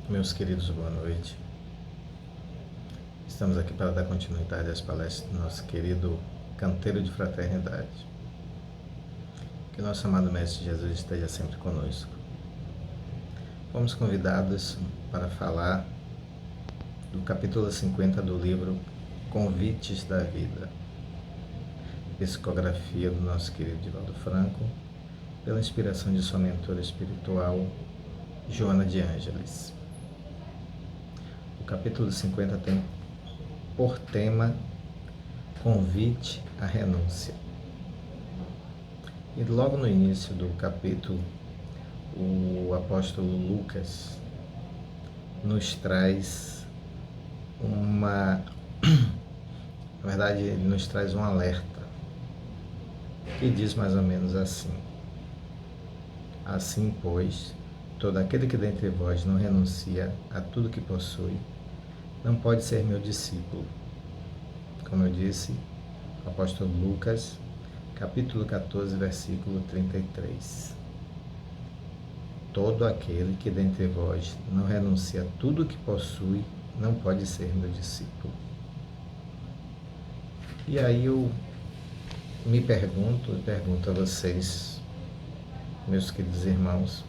Meus queridos, boa noite. Estamos aqui para dar continuidade às palestras do nosso querido canteiro de fraternidade. Que nosso amado Mestre Jesus esteja sempre conosco. Fomos convidados para falar do capítulo 50 do livro Convites da Vida, psicografia do nosso querido Divaldo Franco, pela inspiração de sua mentora espiritual, Joana de Ângeles. O capítulo 50 tem por tema Convite à Renúncia. E logo no início do capítulo, o apóstolo Lucas nos traz na verdade, ele nos traz um alerta, que diz mais ou menos assim: Assim, pois, todo aquele que dentre vós não renuncia a tudo que possui, não pode ser meu discípulo. Como eu disse, o apóstolo Lucas, capítulo 14, versículo 33. Todo aquele que dentre vós não renuncia a tudo que possui, não pode ser meu discípulo. E aí eu me pergunto a vocês, meus queridos irmãos,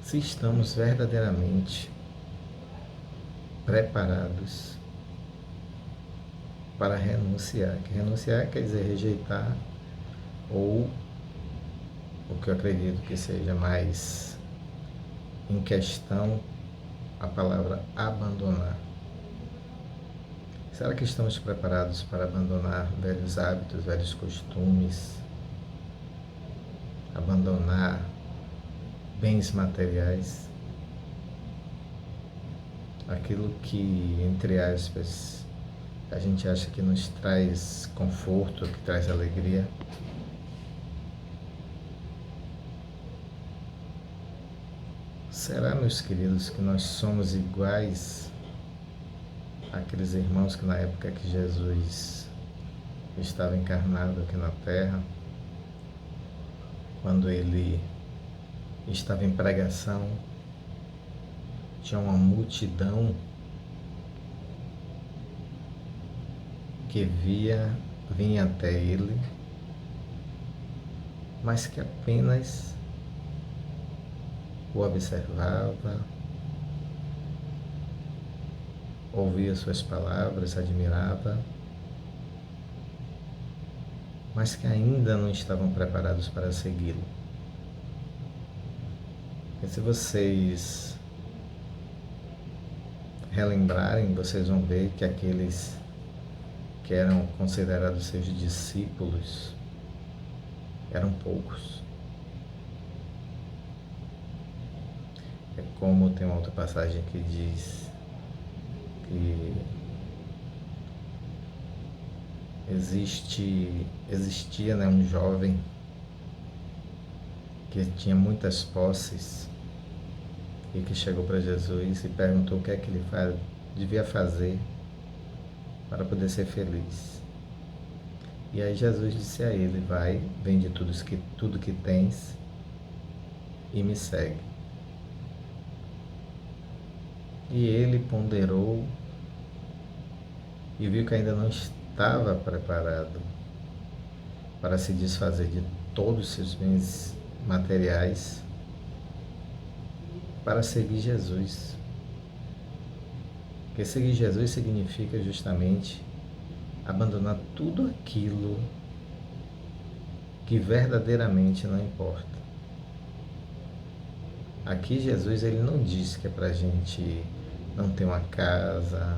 se estamos verdadeiramente preparados para renunciar. Que renunciar quer dizer rejeitar, ou o que eu acredito que seja mais em questão, a palavra abandonar. Será que estamos preparados para abandonar velhos hábitos, velhos costumes, abandonar bens materiais, aquilo que, entre aspas, a gente acha que nos traz conforto, que traz alegria? Será, meus queridos, que nós somos iguais àqueles irmãos que na época que Jesus estava encarnado aqui na Terra, quando ele estava em pregação, tinha uma multidão que vinha até ele, mas que apenas o observava, ouvia suas palavras, admirava, mas que ainda não estavam preparados para segui-lo. E se vocês relembrarem, vocês vão ver que aqueles que eram considerados seus discípulos eram poucos. É como tem uma outra passagem que diz que existia um jovem que tinha muitas posses e que chegou para Jesus e perguntou o que é que ele devia fazer para poder ser feliz. E aí Jesus disse a ele: vai, vende tudo que tens e me segue. E ele ponderou e viu que ainda não estava preparado para se desfazer de todos os seus bens materiais para seguir Jesus. Porque seguir Jesus significa justamente abandonar tudo aquilo que verdadeiramente não importa. Aqui Jesus ele não diz que é para a gente não ter uma casa,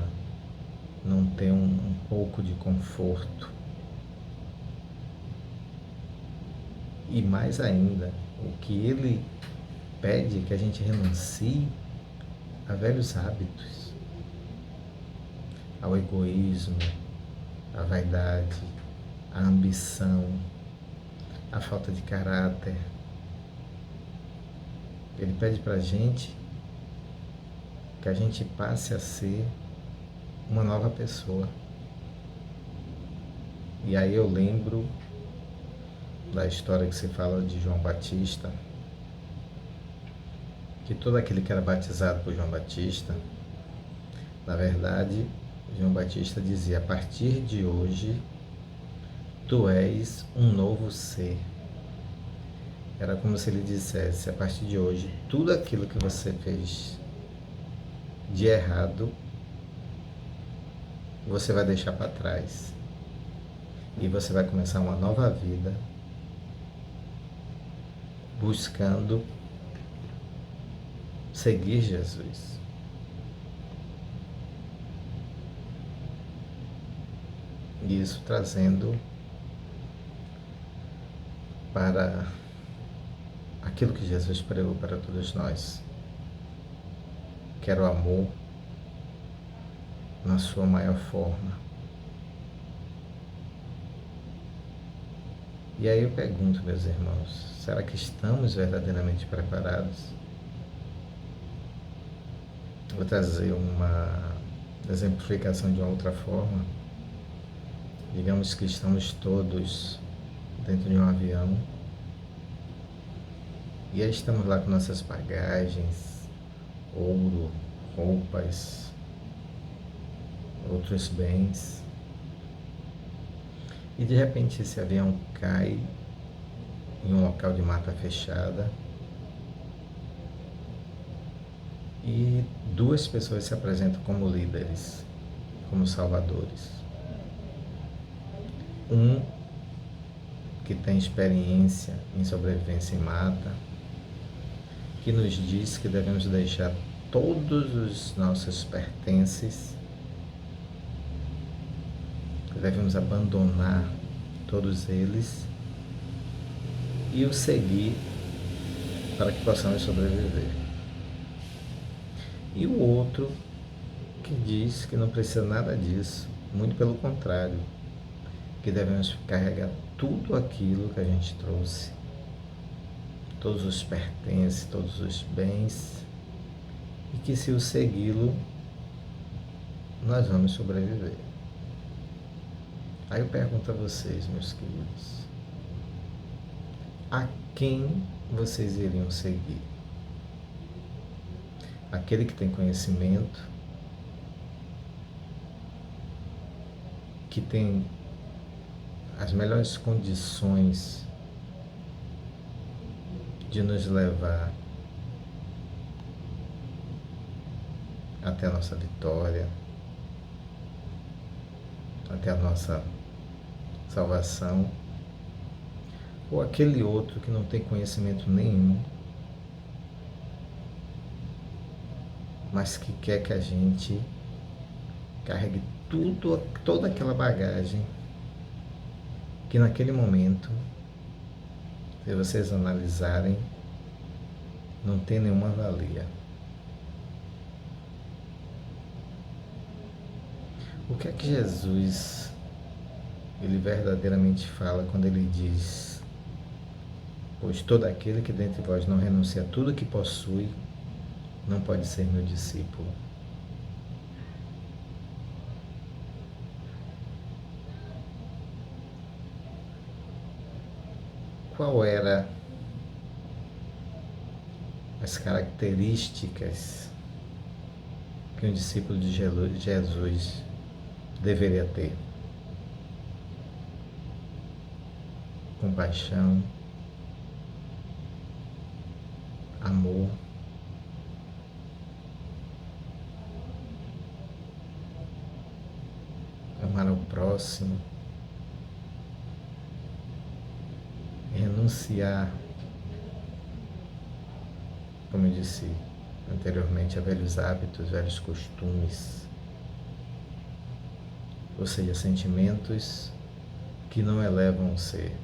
não ter um pouco de conforto. E mais ainda, o que ele pede é que a gente renuncie a velhos hábitos, ao egoísmo, à vaidade, à ambição, à falta de caráter. Ele pede para a gente que a gente passe a ser uma nova pessoa. E aí eu lembro da história que se fala de João Batista, que todo aquele que era batizado por João Batista, na verdade, João Batista dizia: a partir de hoje, tu és um novo ser. Era como se ele dissesse: a partir de hoje, tudo aquilo que você fez de errado, você vai deixar para trás. E você vai começar uma nova vida, buscando seguir Jesus. E isso trazendo para aquilo que Jesus pregou para todos nós, que era o amor na sua maior forma. E aí eu pergunto, meus irmãos, será que estamos verdadeiramente preparados? Vou trazer uma exemplificação de uma outra forma. Digamos que estamos todos dentro de um avião e aí estamos lá com nossas bagagens, ouro, roupas, outros bens. E de repente esse avião cai em um local de mata fechada e duas pessoas se apresentam como líderes, como salvadores. Um que tem experiência em sobrevivência em mata, que nos diz que devemos deixar todos os nossos pertences, que devemos abandonar todos eles e o seguir para que possamos sobreviver. E o outro que diz que não precisa nada disso, muito pelo contrário, que devemos carregar tudo aquilo que a gente trouxe, todos os pertences, todos os bens, e que se o segui-lo, nós vamos sobreviver. Aí eu pergunto a vocês, meus queridos, a quem vocês iriam seguir? Aquele que tem conhecimento, que tem as melhores condições de nos levar até a nossa vitória, até a nossa salvação, ou aquele outro que não tem conhecimento nenhum, mas que quer que a gente carregue toda aquela bagagem que naquele momento, se vocês analisarem, não tem nenhuma valia. O que é que Jesus, ele verdadeiramente fala quando ele diz: pois todo aquele que dentre vós não renuncia a tudo que possui, não pode ser meu discípulo. Qual era as características que um discípulo de Jesus deveria ter? Compaixão, amor, amar ao próximo, renunciar, como eu disse anteriormente, a velhos hábitos, velhos costumes, ou seja, sentimentos que não elevam o ser,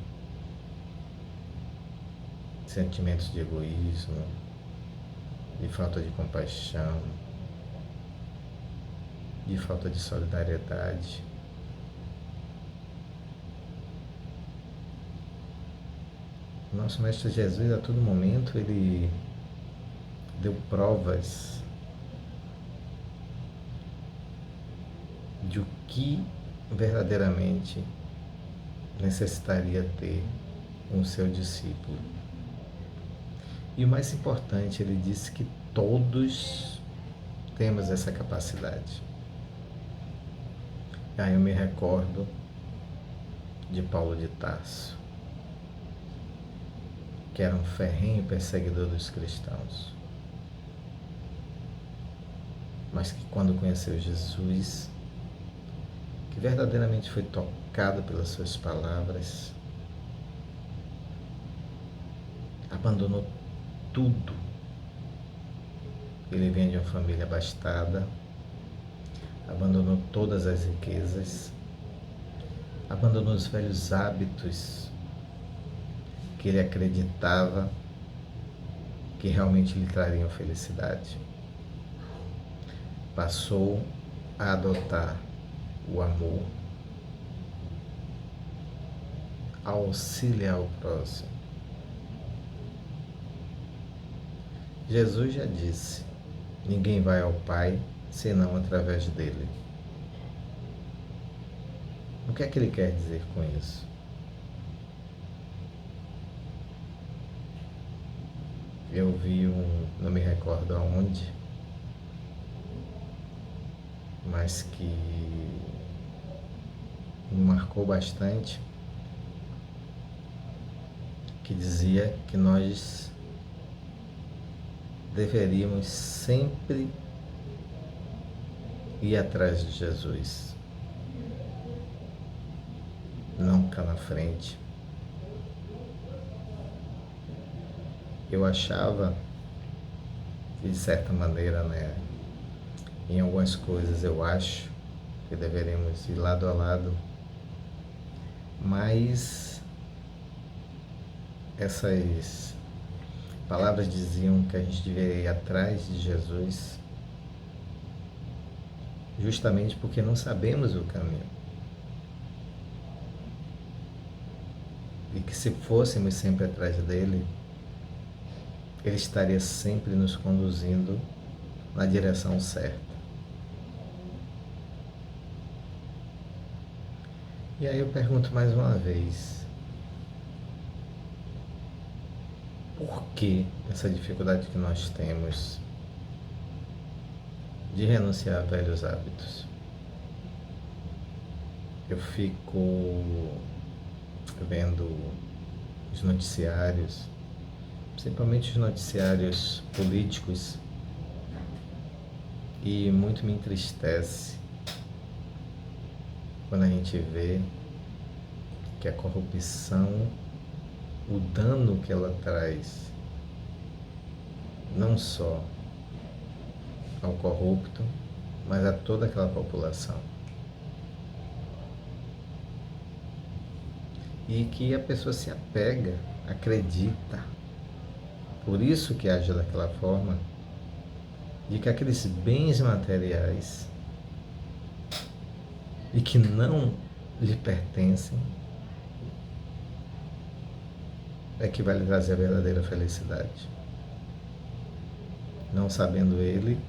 sentimentos de egoísmo, de falta de compaixão, de falta de solidariedade. Nosso Mestre Jesus, a todo momento, ele deu provas de o que verdadeiramente necessitaria ter um seu discípulo. E o mais importante, ele disse que todos temos essa capacidade. Aí eu me recordo de Paulo de Tarso, que era um ferrenho perseguidor dos cristãos, mas que quando conheceu Jesus, que verdadeiramente foi tocado pelas suas palavras, abandonou tudo. Ele vem de uma família abastada, abandonou todas as riquezas, abandonou os velhos hábitos que ele acreditava que realmente lhe trariam felicidade. Passou a adotar o amor, a auxiliar o próximo. Jesus já disse: ninguém vai ao Pai senão através dele. O que é que ele quer dizer com isso? Eu vi não me recordo aonde, mas que me marcou bastante, que dizia que nós deveríamos sempre ir atrás de Jesus, não ficar na frente. Eu achava que, de certa maneira, em algumas coisas eu acho que deveríamos ir lado a lado, mas essas palavras diziam que a gente deveria ir atrás de Jesus justamente porque não sabemos o caminho. E que se fôssemos sempre atrás dele, ele estaria sempre nos conduzindo na direção certa. E aí eu pergunto mais uma vez, por que essa dificuldade que nós temos de renunciar a velhos hábitos? Eu fico vendo os noticiários, principalmente os noticiários políticos, e muito me entristece quando a gente vê que a corrupção, o dano que ela traz, não só ao corrupto, mas a toda aquela população. E que a pessoa se apega, acredita, por isso que age daquela forma, de que aqueles bens materiais e que não lhe pertencem é que vai lhe trazer a verdadeira felicidade. Não sabendo ele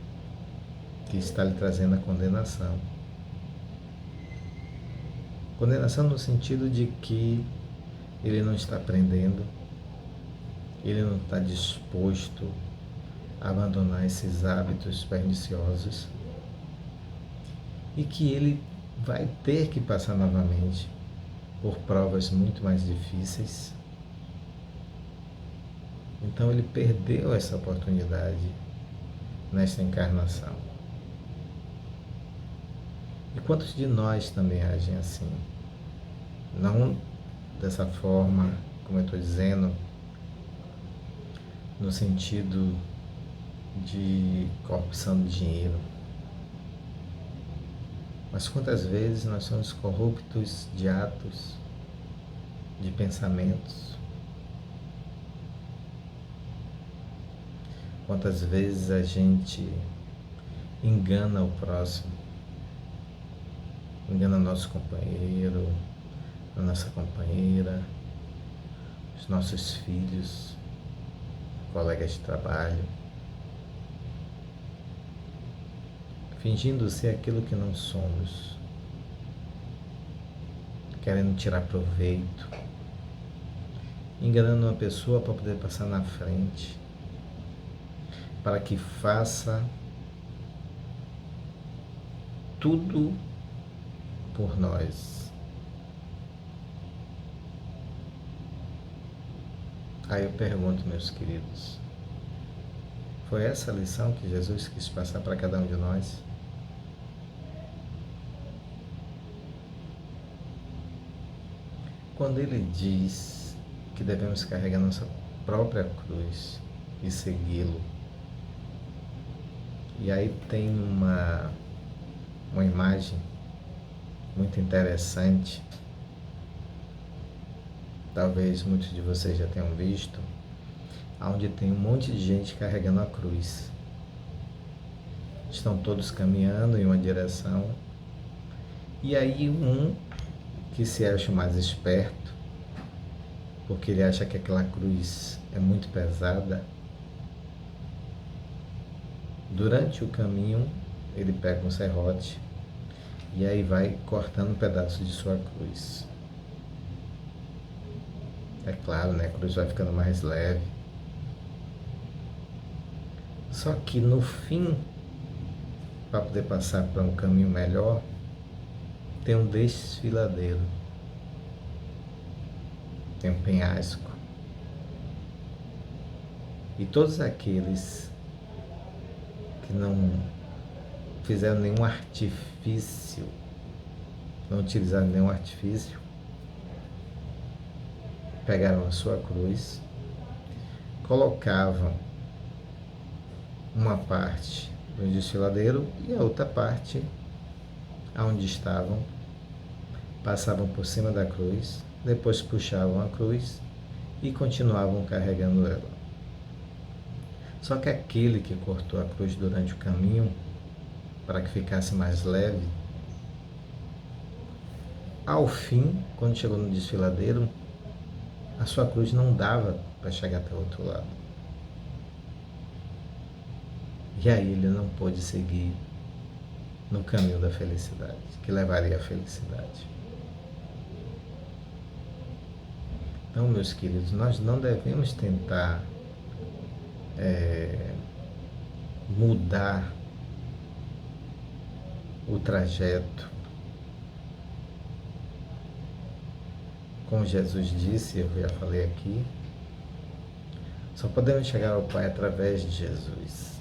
que está lhe trazendo a condenação. Condenação no sentido de que ele não está aprendendo, ele não está disposto a abandonar esses hábitos perniciosos e que ele vai ter que passar novamente por provas muito mais difíceis. Então ele perdeu essa oportunidade nesta encarnação. E quantos de nós também agem assim? Não dessa forma, como eu estou dizendo, no sentido de corrupção de dinheiro. Mas quantas vezes nós somos corruptos de atos, de pensamentos? Quantas vezes a gente engana o próximo, engana nosso companheiro, a nossa companheira, os nossos filhos, colegas de trabalho, fingindo ser aquilo que não somos, querendo tirar proveito, enganando uma pessoa para poder passar na frente, para que faça tudo por nós. Aí eu pergunto, meus queridos, foi essa a lição que Jesus quis passar para cada um de nós? Quando ele diz que devemos carregar nossa própria cruz e segui-lo, e aí tem uma imagem muito interessante, talvez muitos de vocês já tenham visto, onde tem um monte de gente carregando a cruz. Estão todos caminhando em uma direção, e aí um que se acha mais esperto, porque ele acha que aquela cruz é muito pesada, durante o caminho ele pega um serrote e aí vai cortando um pedaço de sua cruz. É claro, né? A cruz vai ficando mais leve. Só que no fim, para poder passar para um caminho melhor, tem um desfiladeiro, tem um penhasco. E todos aqueles que não fizeram nenhum artifício, não utilizaram nenhum artifício, pegaram a sua cruz, colocavam uma parte no desfiladeiro e a outra parte, aonde estavam, passavam por cima da cruz, depois puxavam a cruz e continuavam carregando ela. Só que aquele que cortou a cruz durante o caminho, para que ficasse mais leve, ao fim, quando chegou no desfiladeiro, a sua cruz não dava para chegar até o outro lado. E aí ele não pôde seguir no caminho da felicidade, que levaria à felicidade. Então, meus queridos, nós não devemos tentar mudar o trajeto. Como Jesus disse, eu já falei aqui, só podemos chegar ao Pai através de Jesus.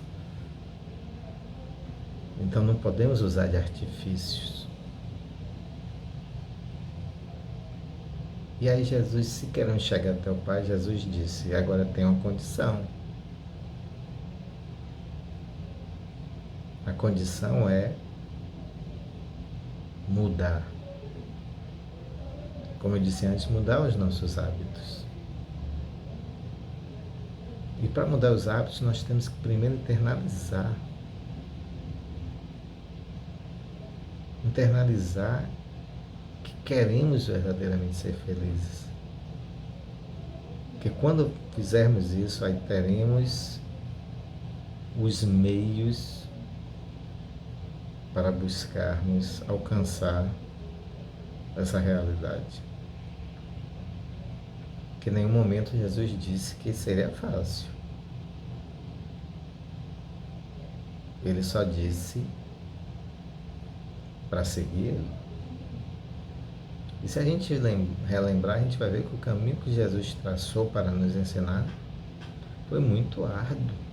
Então não podemos usar de artifícios. E aí Jesus, se queremos chegar até o Pai, Jesus disse, agora tem uma condição. A condição é mudar. Como eu disse antes, mudar os nossos hábitos. E para mudar os hábitos, nós temos que primeiro internalizar. Internalizar que queremos verdadeiramente ser felizes. Porque quando fizermos isso, aí teremos os meios para buscarmos alcançar essa realidade. Que em nenhum momento Jesus disse que seria fácil. Ele só disse para seguir Ele. E se a gente relembrar, a gente vai ver que o caminho que Jesus traçou para nos ensinar foi muito árduo.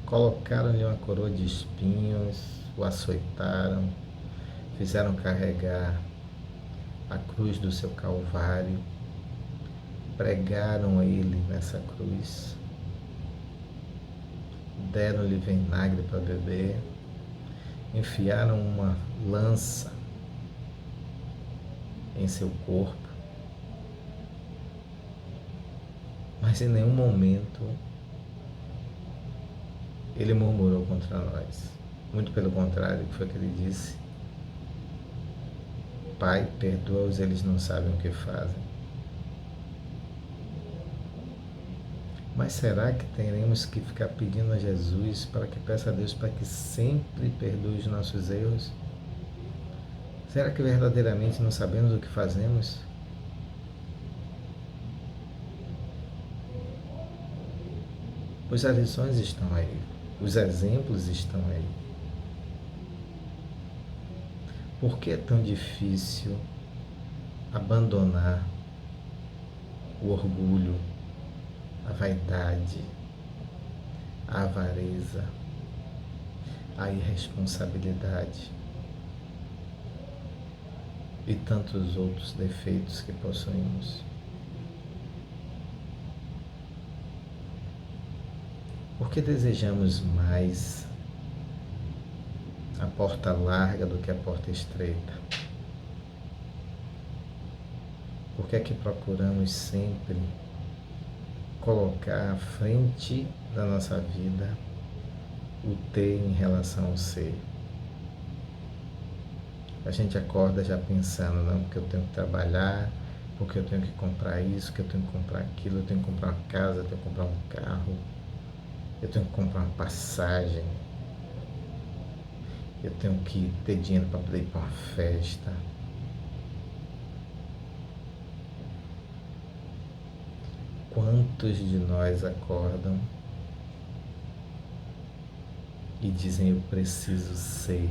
Colocaram-lhe uma coroa de espinhos, o açoitaram, fizeram carregar a cruz do seu Calvário, pregaram ele nessa cruz, deram-lhe vinagre para beber, enfiaram uma lança em seu corpo, mas em nenhum momento ele murmurou contra nós. Muito pelo contrário, que foi o que ele disse: Pai, perdoa-os, eles não sabem o que fazem. Mas será que teremos que ficar pedindo a Jesus para que peça a Deus para que sempre perdoe os nossos erros? Será que verdadeiramente não sabemos o que fazemos? As lições estão aí, os exemplos estão aí. Por que é tão difícil abandonar o orgulho, a vaidade, a avareza, a irresponsabilidade e tantos outros defeitos que possuímos? Porque desejamos mais a porta larga do que a porta estreita? Por que é que procuramos sempre colocar à frente da nossa vida o ter em relação ao ser? A gente acorda já pensando, não, porque eu tenho que trabalhar, porque eu tenho que comprar isso, que eu tenho que comprar aquilo, eu tenho que comprar uma casa, eu tenho que comprar um carro, eu tenho que comprar uma passagem, eu tenho que ter dinheiro para poder ir para uma festa. Quantos de nós acordam e dizem: eu preciso ser,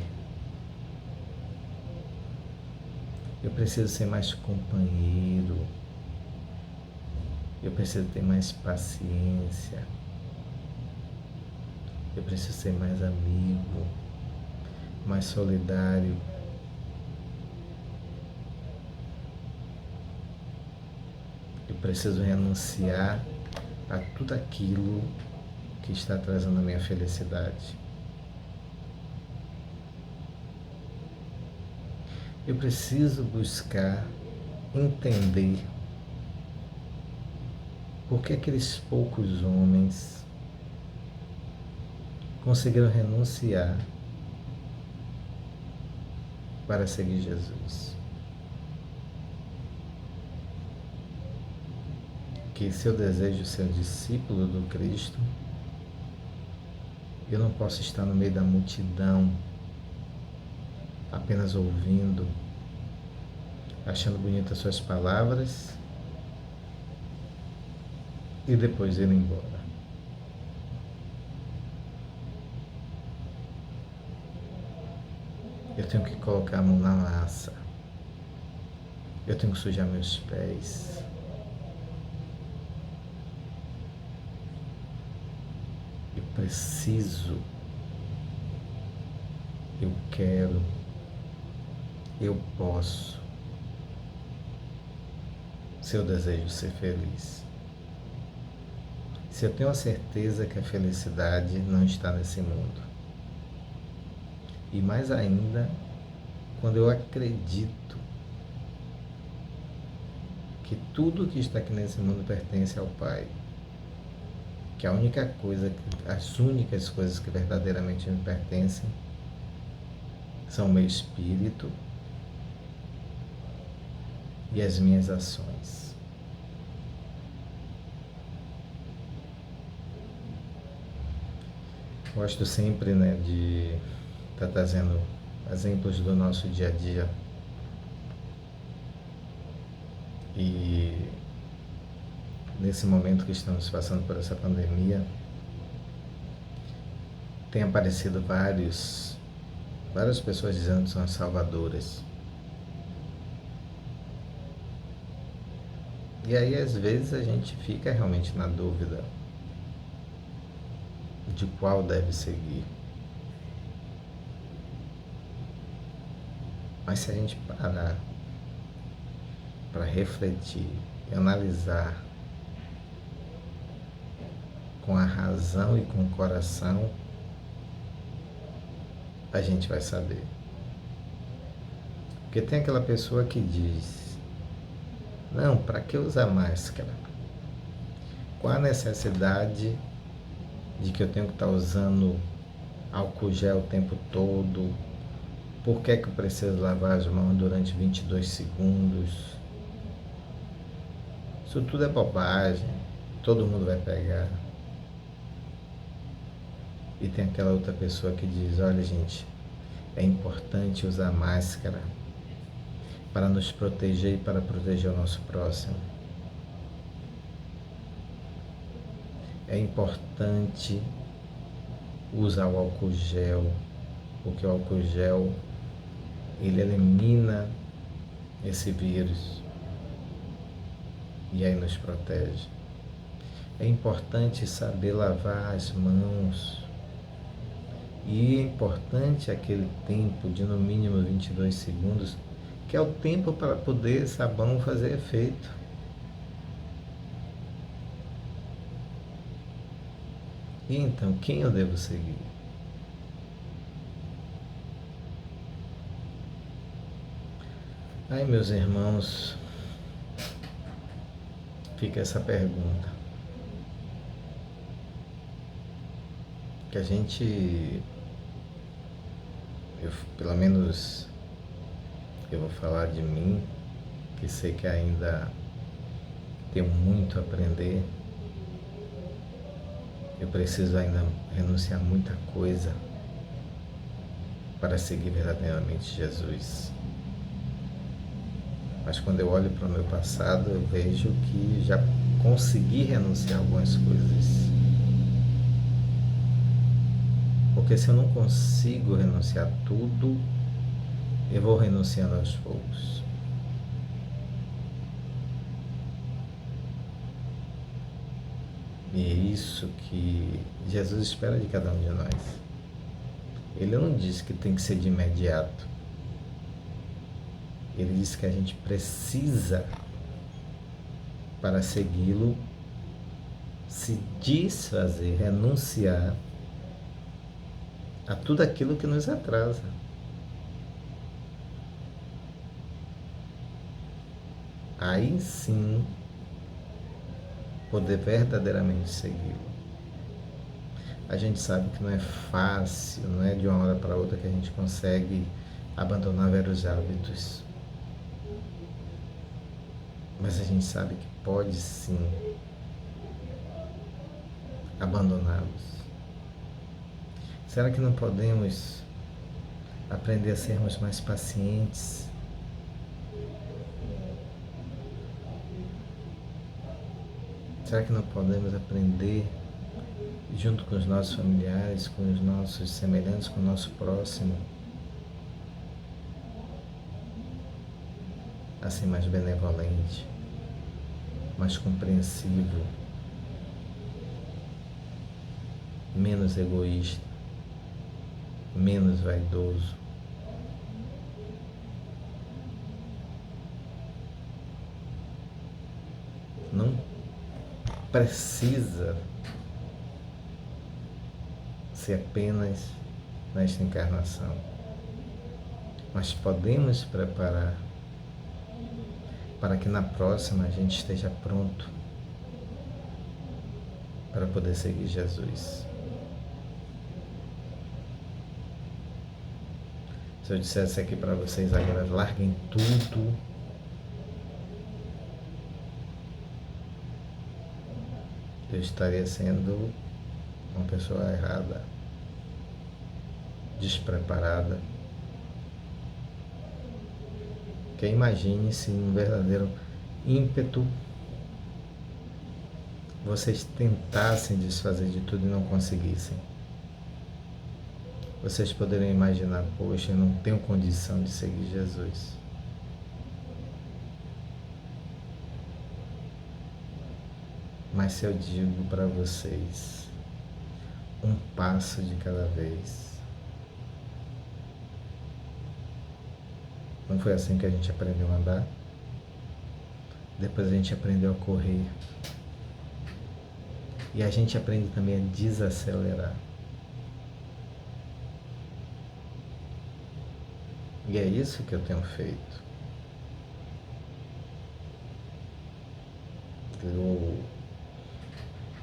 eu preciso ser mais companheiro, eu preciso ter mais paciência, eu preciso ser mais amigo, mais solidário. Eu preciso renunciar a tudo aquilo que está trazendo a minha felicidade. Eu preciso buscar entender por que aqueles poucos homens conseguiram renunciar para seguir Jesus. Que se eu desejo ser discípulo do Cristo, eu não posso estar no meio da multidão, apenas ouvindo, achando bonitas suas palavras e depois ir embora. Eu tenho que colocar a mão na massa. Eu tenho que sujar meus pés. Eu preciso. Eu quero. Eu posso. Se eu desejo ser feliz. Se eu tenho a certeza que a felicidade não está nesse mundo. E mais ainda, quando eu acredito que tudo que está aqui nesse mundo pertence ao Pai, que a única coisa, as únicas coisas que verdadeiramente me pertencem são o meu espírito e as minhas ações. Gosto sempre, de estar trazendo exemplos do nosso dia a dia. E nesse momento que estamos passando por essa pandemia, tem aparecido várias pessoas dizendo que são as salvadoras. E aí às vezes a gente fica realmente na dúvida de qual deve seguir. Mas se a gente parar para refletir e analisar com a razão e com o coração, a gente vai saber. Porque tem aquela pessoa que diz: não, para que usar máscara? Qual a necessidade de que eu tenho que estar usando álcool gel o tempo todo? Por que eu preciso lavar as mãos durante 22 segundos? Isso tudo é bobagem, todo mundo vai pegar. E tem aquela outra pessoa que diz: olha, gente, é importante usar máscara para nos proteger e para proteger o nosso próximo. É importante usar o álcool gel, porque o álcool gel ele elimina esse vírus e aí nos protege. É importante saber lavar as mãos. E é importante aquele tempo de no mínimo 22 segundos, que é o tempo para poder sabão fazer efeito. E então, quem eu devo seguir? Ai, meus irmãos, fica essa pergunta. Que a gente, pelo menos eu vou falar de mim, que sei que ainda tenho muito a aprender. Eu preciso ainda renunciar a muita coisa para seguir verdadeiramente Jesus. Mas quando eu olho para o meu passado, eu vejo que já consegui renunciar a algumas coisas. Porque se eu não consigo renunciar a tudo, eu vou renunciando aos poucos. E é isso que Jesus espera de cada um de nós. Ele não diz que tem que ser de imediato. Ele diz que a gente precisa, para segui-lo, se desfazer, renunciar a tudo aquilo que nos atrasa. Aí sim, poder verdadeiramente segui-lo. A gente sabe que não é fácil, não é de uma hora para outra que a gente consegue abandonar velhos hábitos. Mas a gente sabe que pode sim abandoná-los. Será que não podemos aprender a sermos mais pacientes? Será que não podemos aprender, junto com os nossos familiares, com os nossos semelhantes, com o nosso próximo, a ser mais benevolente, mais compreensivo, menos egoísta, menos vaidoso? Não precisa ser apenas nesta encarnação, mas podemos preparar para que na próxima a gente esteja pronto para poder seguir Jesus. Se eu dissesse aqui para vocês agora, larguem tudo, eu estaria sendo uma pessoa errada, despreparada. Que imagine se num verdadeiro ímpeto vocês tentassem desfazer de tudo e não conseguissem. Vocês poderiam imaginar, poxa, eu não tenho condição de seguir Jesus. Mas se eu digo para vocês, um passo de cada vez. Não foi assim que a gente aprendeu a andar? Depois a gente aprendeu a correr. E a gente aprende também a desacelerar. E é isso que eu tenho feito. Eu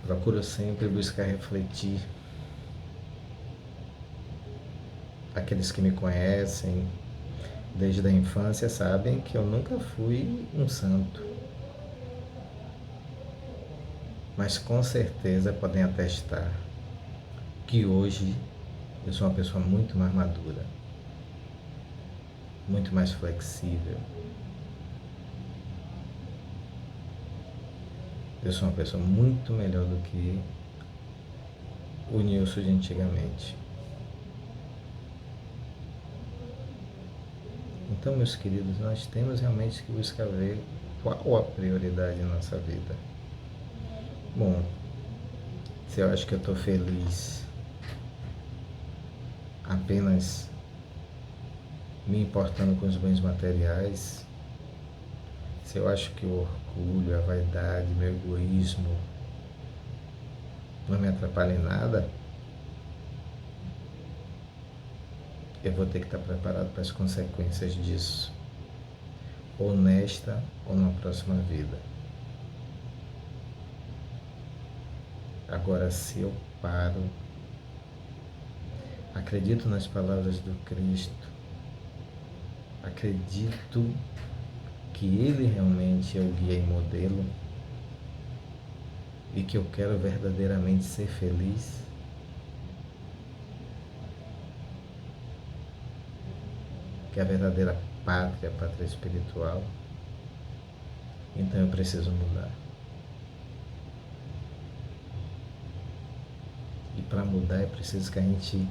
procuro sempre buscar refletir. Aqueles que me conhecem desde a infância sabem que eu nunca fui um santo. Mas com certeza podem atestar que hoje eu sou uma pessoa muito mais madura, muito mais flexível. Eu sou uma pessoa muito melhor do que o Nilson de antigamente. Então, meus queridos, nós temos realmente que buscar ver qual a prioridade na nossa vida. Bom, se eu acho que eu estou feliz apenas me importando com os bens materiais, se eu acho que o orgulho, a vaidade, meu egoísmo não me atrapalha em nada, eu vou ter que estar preparado para as consequências disso, ou nesta ou na próxima vida. Agora, se eu paro, acredito nas palavras do Cristo, acredito que Ele realmente é o guia e modelo e que eu quero verdadeiramente ser feliz, que é a verdadeira pátria, a pátria espiritual, então eu preciso mudar. E para mudar é preciso que a gente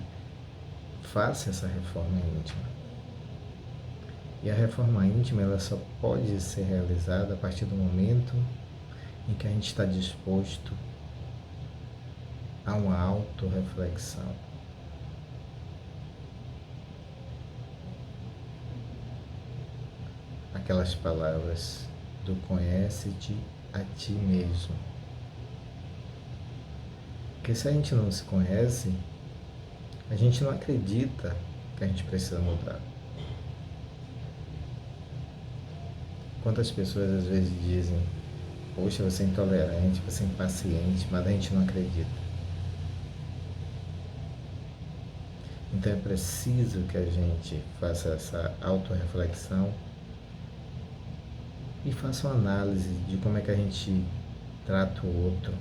faça essa reforma íntima. E a reforma íntima ela só pode ser realizada a partir do momento em que a gente está disposto a uma autorreflexão. Aquelas palavras do conhece-te a ti mesmo. Porque se a gente não se conhece, a gente não acredita que a gente precisa mudar. Quantas pessoas às vezes dizem, poxa, você é intolerante, você é impaciente, mas a gente não acredita. Então é preciso que a gente faça essa autorreflexão e faça uma análise de como é que a gente trata o outro,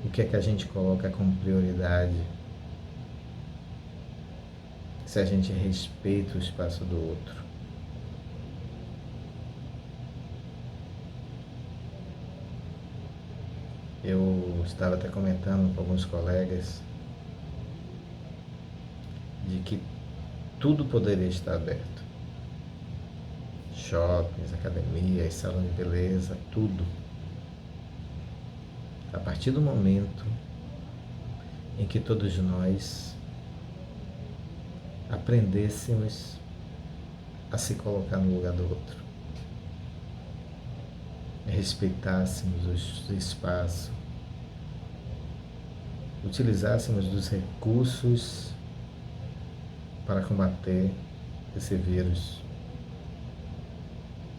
o que é que a gente coloca como prioridade, se a gente respeita o espaço do outro. Eu estava até comentando com alguns colegas de que tudo poderia estar aberto. Shoppings, academias, salão de beleza, tudo. A partir do momento em que todos nós aprendêssemos a se colocar no lugar do outro, respeitássemos o espaço, utilizássemos dos recursos para combater esse vírus,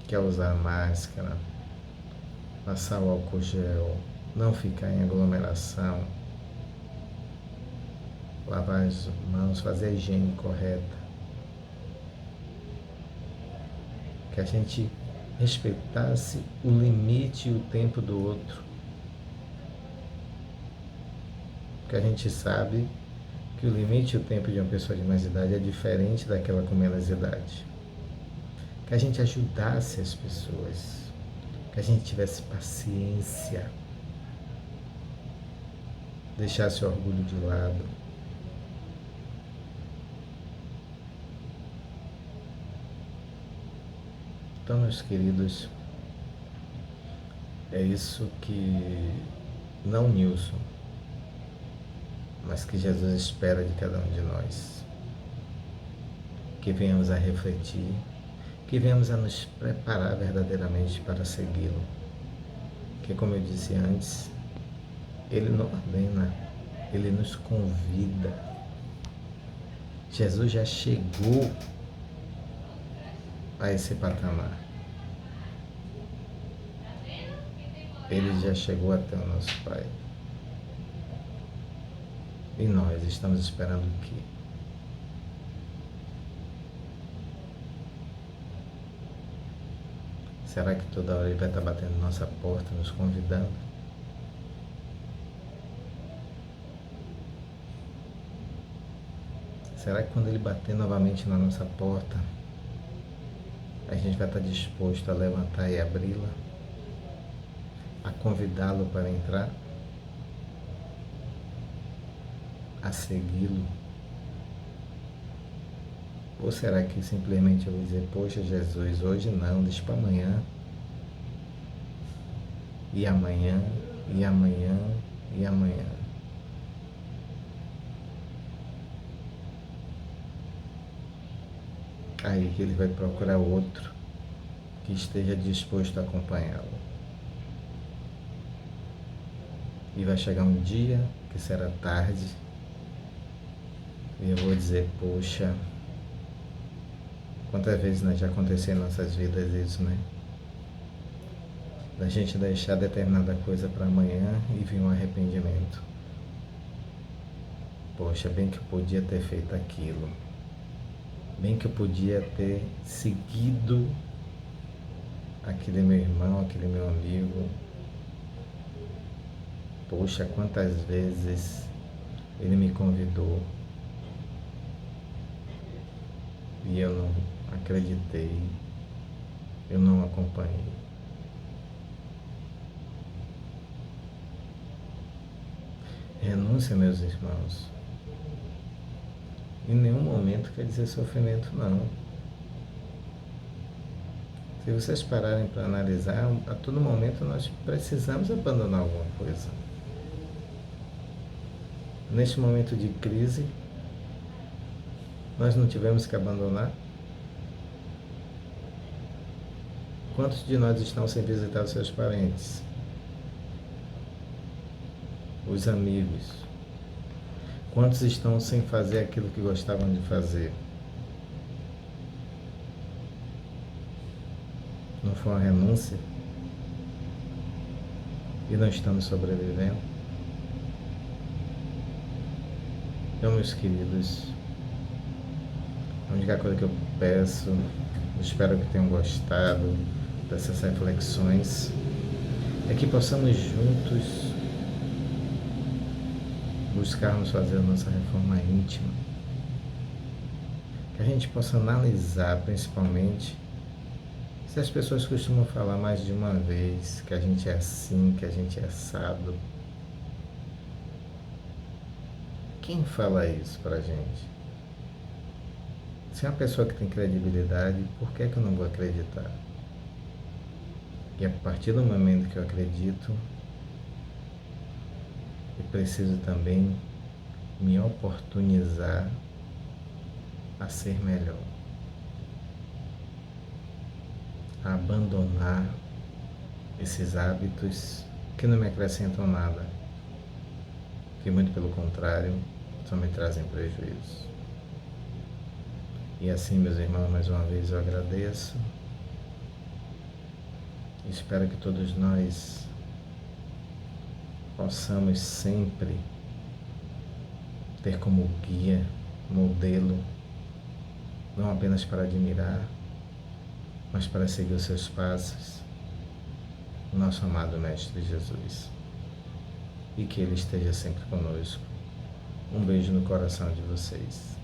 que é usar máscara, passar o álcool gel, não ficar em aglomeração, lavar as mãos, fazer a higiene correta. Que a gente respeitasse o limite e o tempo do outro. Porque a gente sabe que o limite e o tempo de uma pessoa de mais idade é diferente daquela com menos idade. Que a gente ajudasse as pessoas, que a gente tivesse paciência, deixasse o orgulho de lado. Então, meus queridos, é isso que não Nilson, mas que Jesus espera de cada um de nós. Que venhamos a refletir, que venhamos a nos preparar verdadeiramente para segui-lo. Que, como eu disse antes, Ele não ordena, Ele nos convida. Jesus já chegou a esse patamar. Ele já chegou até o nosso Pai. E nós estamos esperando o quê? Será que toda hora Ele vai estar batendo na nossa porta, nos convidando? Será que quando Ele bater novamente na nossa porta, a gente vai estar disposto a levantar e abri-la? A convidá-lo para entrar? a segui-lo? Ou será que simplesmente eu vou dizer, poxa Jesus, hoje não, deixa para amanhã, e amanhã, e amanhã, e amanhã? Aí ele vai procurar outro que esteja disposto a acompanhá-lo. E vai chegar um dia que será tarde, e eu vou dizer, poxa, quantas vezes já aconteceu em nossas vidas isso, né? Da gente deixar determinada coisa para amanhã e vir um arrependimento. Poxa, bem que eu podia ter feito aquilo. Bem que eu podia ter seguido aquele meu irmão, aquele meu amigo. Poxa, quantas vezes ele me convidou e eu não acreditei, eu não acompanhei. Renúncia, meus irmãos, em nenhum momento quer dizer sofrimento, não. Se vocês pararem para analisar, a todo momento nós precisamos abandonar alguma coisa. Neste momento de crise, nós não tivemos que abandonar? Quantos de nós estão sem visitar os seus parentes? Os amigos? Quantos estão sem fazer aquilo que gostavam de fazer? Não foi uma renúncia? E não estamos sobrevivendo? Então, meus queridos, a única coisa que eu peço, eu espero que tenham gostado dessas reflexões, é que possamos juntos buscarmos fazer a nossa reforma íntima. Que a gente possa analisar, principalmente, se as pessoas costumam falar mais de uma vez que a gente é assim, que a gente é assado. Quem fala isso pra gente? Se é uma pessoa que tem credibilidade, por que eu não vou acreditar? E a partir do momento que eu acredito, eu preciso também me oportunizar a ser melhor, a abandonar esses hábitos que não me acrescentam nada, que muito pelo contrário, só me trazem prejuízo. E assim, meus irmãos, mais uma vez eu agradeço. Espero que todos nós possamos sempre ter como guia, modelo, não apenas para admirar, mas para seguir os seus passos, o nosso amado Mestre Jesus. E que Ele esteja sempre conosco. Um beijo no coração de vocês.